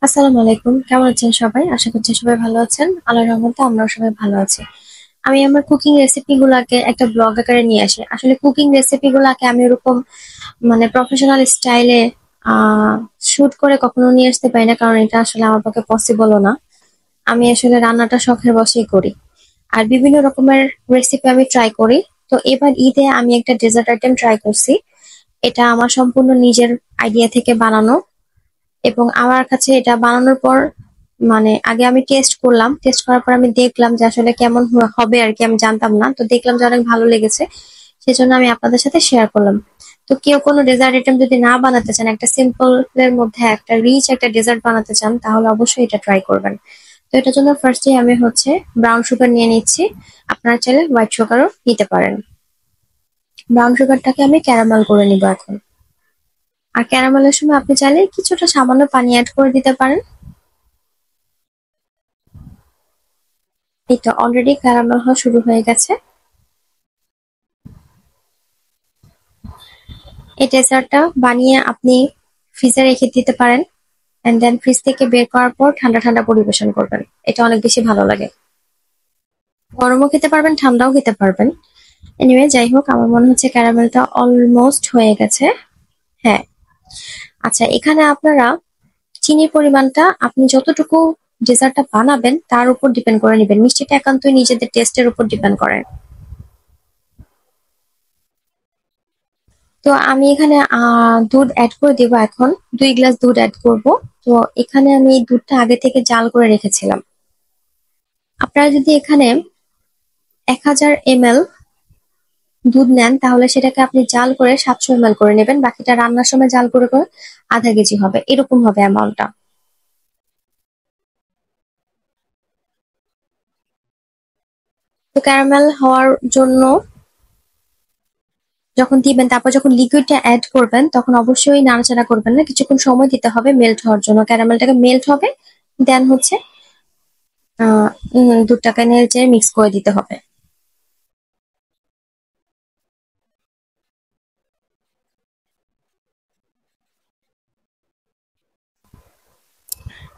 আসসালামু আলাইকুম। কেমন আছেন সবাই? আশা করছি সবাই ভালো আছেন। আল্লাহর রহমতে আমরাও সবাই ভালো আছি। আমি আমার কুকিং রেসিপি গুলাকে একটা ব্লগ আকারে নিয়ে আসি। আসলে কুকিং রেসিপি গুলাকে আমি ওরকম মানে প্রফেশনাল স্টাইলে শুট করে কখনো নিয়ে আসতে পারি না, কারণ এটা আসলে আমার পক্ষে পসিবলও না। আমি আসলে রান্নাটা শখের বশেই করি। আর বিভিন্ন রকমের রেসিপি আমি ট্রাই করি। তো এবার ঈদে আমি একটা ডেজার্ট আইটেম ট্রাই করছি। এটা আমার সম্পূর্ণ নিজের আইডিয়া থেকে বানানো, এবং আমার কাছে এটা বানানোর পর মানে আগে আমি টেস্ট করলাম, টেস্ট করার পর আমি দেখলাম যে আসলে কেমন হবে আর কি, আমি জানতাম না, তো দেখলাম যে অনেক ভালো লেগেছে। সেজন্য আমি আপনাদের সাথে শেয়ার করলাম। তো কেউ কোনো ডেজার্ট আইটেম যদি না বানাতে চান, একটা সিম্পল এর মধ্যে একটা রিচ একটা ডেজার্ট বানাতে চান, তাহলে অবশ্যই এটা ট্রাই করবেন। তো এটার জন্য ফার্স্টে আমি হচ্ছে ব্রাউন সুগার নিয়ে নিচ্ছি। আপনারা চাইলে হোয়াইট সুগারও নিতে পারেন। ব্রাউন সুগারটাকে আমি ক্যারামেল করে নিব এখন। আর ক্যারামেলের সময় আপনি চাইলে কিছুটা সামান্য পানি অ্যাড করে দিতে পারেন। এই তো অলরেডি ক্যারামেল হওয়া শুরু হয়ে গেছে। এই ডেজার্টটা বানিয়ে আপনি ফ্রিজে রেখে দিতে পারেন, এন্ড দেন ফ্রিজ থেকে বের করার পর ঠান্ডা ঠান্ডা পরিবেশন করবেন। এটা অনেক বেশি ভালো লাগে। গরমও খেতে পারবেন, ঠান্ডাও খেতে পারবেন। এনিওয়ে, যাই হোক, আমার মনে হচ্ছে ক্যারামেলটা অলমোস্ট হয়ে গেছে। হ্যাঁ। আচ্ছা, এখানে আপনারা চিনির পরিমাণটা আপনি যতটুকু ডেজার্টটা বানাবেন তার উপর ডিপেন্ড করে নেবেন। মিষ্টিটা একান্তই নিজেদের টেস্টের উপর ডিপেন্ড করে। তো আমি এখানে দুধ অ্যাড করে দেবো এখন। 2 গ্লাস দুধ অ্যাড করব। তো এখানে আমি দুধটা আগে থেকে জাল করে রেখেছিলাম। আপনারা যদি এখানে 1000 ml দুধ নেন, তাহলে সেটাকে আপনি জাল করে 700 ml করে নেবেন। বাকিটা রান্নার সময় জাল করে করে আধা কেজি হবে, এরকম হবে অ্যামাউন্টটা। তো ক্যারামেল হওয়ার জন্য যখন দিবেন, তারপর যখন লিকুইডটা অ্যাড করবেন, তখন অবশ্যই নাড়াচাড়া করবেন না, কিছুক্ষণ সময় দিতে হবে মেল্ট হওয়ার জন্য। ক্যারামেলটাকে মেল্ট হবে, দেন হচ্ছে দুধটাকে নেড়ে মিক্স করে দিতে হবে।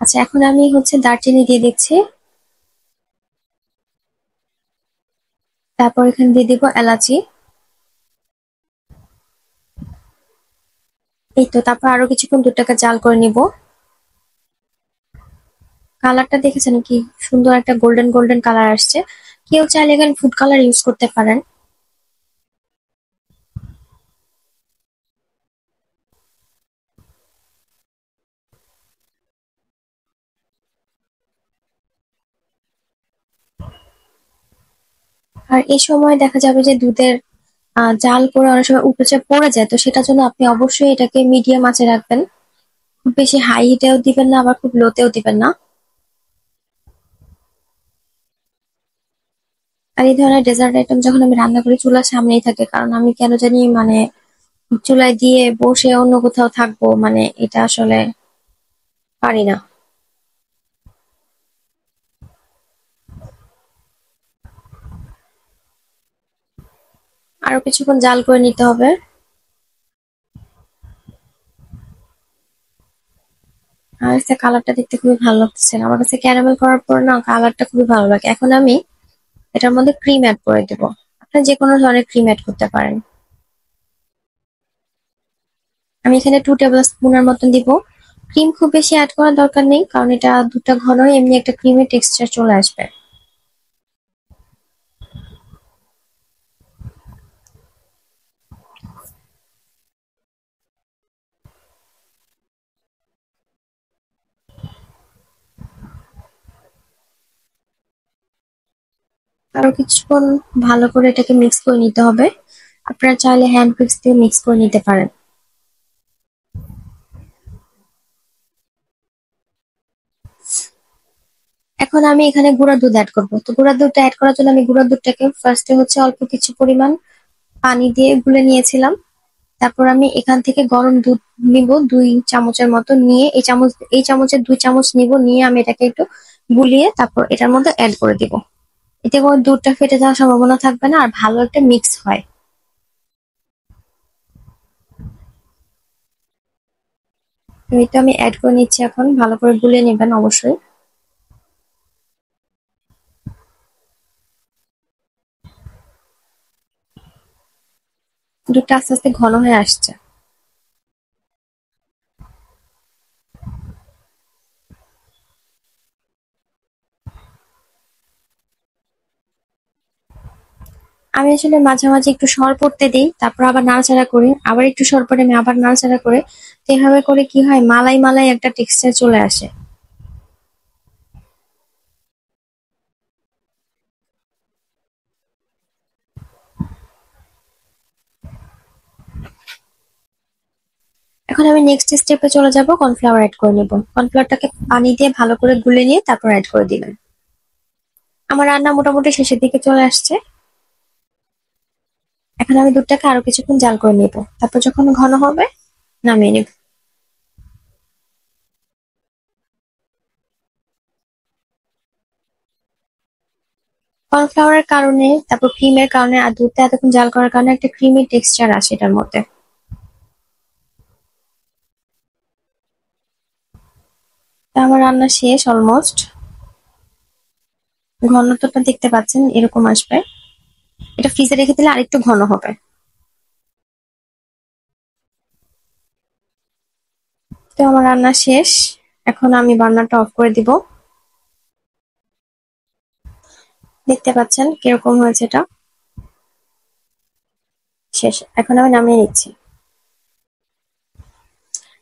আচ্ছা, এখন আমি হচ্ছে দারচিনি দিয়ে দিচ্ছি। তারপর এখানে দিয়ে দিব এলাচি। এই তো, তারপর আরো কিছুক্ষণ দুধটাকে জাল করে নিব। কালারটা দেখেছেন কি সুন্দর একটা গোল্ডেন গোল্ডেন কালার আসছে। কেউ চাইলে এখানে ফুড কালার ইউজ করতে পারেন। আর এই সময় দেখা যাবে যে দুধের জাল করে অনেক সময় উপচে পড়ে যায়, তো সেটার জন্য আপনি অবশ্যই এটাকে মিডিয়াম আঁচে রাখবেন। খুব বেশি হাই হিটেও দিবেন না, আবার খুব লোতেও দিবেন না। আর এই ধরনের ডেজার্ট আইটেম যখন আমি রান্না করি, চুলার সামনেই থাকে, কারণ আমি কেন জানি মানে চুলায় দিয়ে বসে অন্য কোথাও থাকবো, মানে এটা আসলে পারি না। আরো কিছুক্ষণ জাল করে নিতে হবে। আর কালারটা দেখতে খুবই ভালো লাগতেছে। আমার কাছে ক্যারামেল করার পর না কালারটা খুবই ভালো লাগে। এখন আমি এটার মধ্যে ক্রিম অ্যাড করে দেবো। আপনারা যে কোনো ধরনের ক্রিম অ্যাড করতে পারেন। আমি এখানে 2 টেবিল স্পুনের মতন দিব। ক্রিম খুব বেশি অ্যাড করার দরকার নেই, কারণ এটা দুধটা ঘন হয়ে এমনি একটা ক্রিমের টেক্সচার চলে আসবে। আরো কিছুক্ষণ ভালো করে এটাকে মিক্স করে নিতে হবে। আপনারা চাইলে হ্যান্ড উইক্স দিয়ে মিক্স করে নিতে পারেন। এখন আমি এখানে গুঁড়া দুধ অ্যাড করবো। তো গুঁড়া দুধটা অ্যাড করার জন্য আমি গুঁড়া দুধটাকে ফার্স্টে হচ্ছে অল্প কিছু পরিমাণ পানি দিয়ে গুলে নিয়েছিলাম। তারপর আমি এখান থেকে গরম দুধ নিব 2 চামচের মতো, নিয়ে এই চামচের 2 চামচ নিব, নিয়ে আমি এটাকে একটু গুলিয়ে তারপর এটার মধ্যে অ্যাড করে দিব। এতে করে দুধটা ফেটে যাওয়ার সম্ভাবনা থাকবে না, আর ভালো একটা মিক্স হয়। এই তো আমি অ্যাড করে নিচ্ছি, এখন ভালো করে গুলিয়ে নেবেন অবশ্যই। দুধটা আস্তে আস্তে ঘন হয়ে আসছে। আমি আসলে মাঝে মাঝে একটু সর পড়তে দিই, তারপর আবার নাড়াচাড়া করি, আবার একটু সর পড়ে আমি আবার নাড়াচাড়া করে। তো এভাবে করে কি হয়, মালাই মালাই একটা টেক্সচার চলে আসে। এখন আমি নেক্সট স্টেপে চলে যাব, কর্নফ্লাওয়ার অ্যাড করে নেব। কর্নফ্লাওয়ারটাকে পানি দিয়ে ভালো করে গুলে নিয়ে তারপর অ্যাড করে দিবেন। আমার রান্না মোটামুটি শেষের দিকে চলে আসছে। এখন আমি দুধটাকে আরো কিছুক্ষণ জাল করে নেব, তারপর যখন ঘন হবে নামিয়ে নেব। কর্নফ্লাওয়ারের কারণে, তারপর ক্রিমের কারণে আর দুধটা এতক্ষণ জাল করার কারণে একটা ক্রিমি টেক্সচার আসে এটার মধ্যে। তা আমার রান্না শেষ অলমোস্ট। ঘনত্বটা দেখতে পাচ্ছেন, এরকম আসবে। এটা ফ্রিজে রেখে দিলে আরেকটু ঘন হবে। তো আমার রান্না শেষ, এখন আমি বার্নারটা অফ করে দিব। দেখতে পাচ্ছেন কিরকম হয়েছে এটা। শেষ, এখন আমি নামিয়ে নিচ্ছি।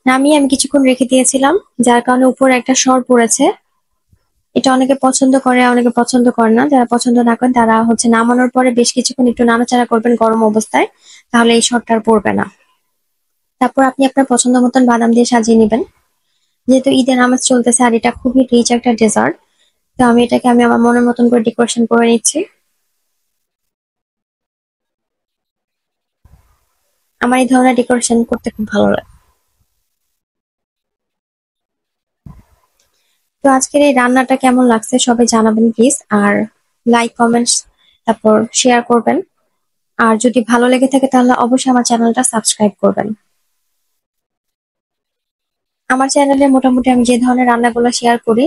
নামিয়ে আমি কিছুক্ষণ রেখে দিয়েছিলাম, যার কারণে উপরে একটা সর পড়েছে। এটা অনেকে পছন্দ করে, অনেকে পছন্দ করে না। যারা পছন্দ না করেন তারা হচ্ছে নামানোর পরে বেশ কিছুক্ষণ একটু নাড়াচাড়া করবেন গরম অবস্থায়, তাহলে এই সরটা আর পড়বে না। তারপর আপনি আপনার পছন্দ মতন বাদাম দিয়ে সাজিয়ে নেবেন। যেহেতু ঈদের নামাজ চলতেছে আর এটা খুবই রিচ একটা ডেজার্ট, তো আমি আমার মনের মতন করে ডেকোরেশন করে নিচ্ছি। আমার এই ধরনের ডেকোরেশন করতে খুব ভালো লাগে। তো আজকের এই রান্নাটা কেমন লাগছে সবাই জানাবেন প্লিজ, আর লাইক কমেন্টস তারপর শেয়ার করবেন। আর যদি ভালো লেগে থাকে তাহলে অবশ্যই আমার চ্যানেলটা সাবস্ক্রাইব করবেন। আমার চ্যানেলে মোটামুটি আমি যে ধরনের রান্নাগুলো শেয়ার করি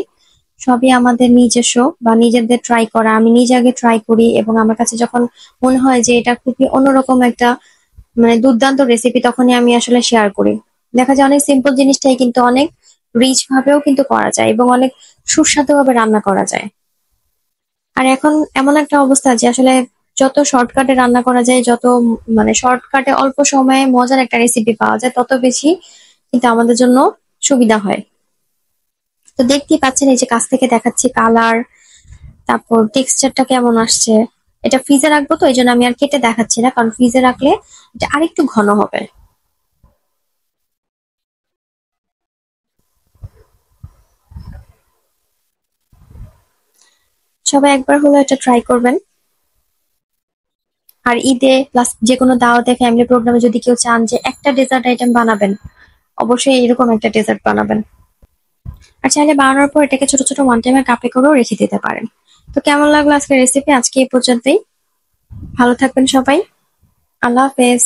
সবই আমাদের নিজস্ব বা নিজেদের ট্রাই করা। আমি নিজে আগে ট্রাই করি এবং আমার কাছে যখন মনে হয় যে এটা খুবই অন্যরকম একটা মানে দুর্দান্ত রেসিপি, তখনই আমি আসলে শেয়ার করি। দেখা যায় অনেক সিম্পল জিনিসটাই কিন্তু অনেক রিচ ভাবেও কিন্তু করা যায় এবং অনেক সুস্বাদু ভাবে রান্না করা যায়। আর এখন এমন একটা অবস্থা যে আসলে যত শর্টকাটে রান্না করা যায়, যত মানে শর্টকাটে অল্প সময়ে মজার একটা রেসিপি পাওয়া যায়, তত বেশি কিন্তু আমাদের জন্য সুবিধা হয়। তো দেখতেই পাচ্ছেন, এই যে কাছ থেকে দেখাচ্ছি কালার, তারপর টেক্সচারটা কেমন আসছে। এটা ফ্রিজে রাখবো, তো এই জন্য আমি আর কেটে দেখাচ্ছি না, কারণ ফ্রিজে রাখলে এটা আরেকটু ঘন হবে। সবাই একবার হলো এটা ট্রাই করবেন। আর ঈদে প্লাস যে কোনো দাওয়াতে, ফ্যামিলি প্রোগ্রামে যদি কেউ চান যে একটা ডেজার্ট আইটেম বানাবেন, অবশ্যই এরকম একটা ডেজার্ট বানাবেন। আর চাইলে বানানোর পর এটাকে ছোট ছোট ওয়ান টাইমের কাপে করেও রেখে দিতে পারেন। তো কেমন লাগলো আজকের রেসিপি? আজকে এই পর্যন্তই। ভালো থাকবেন সবাই। আল্লাহ হাফেজ।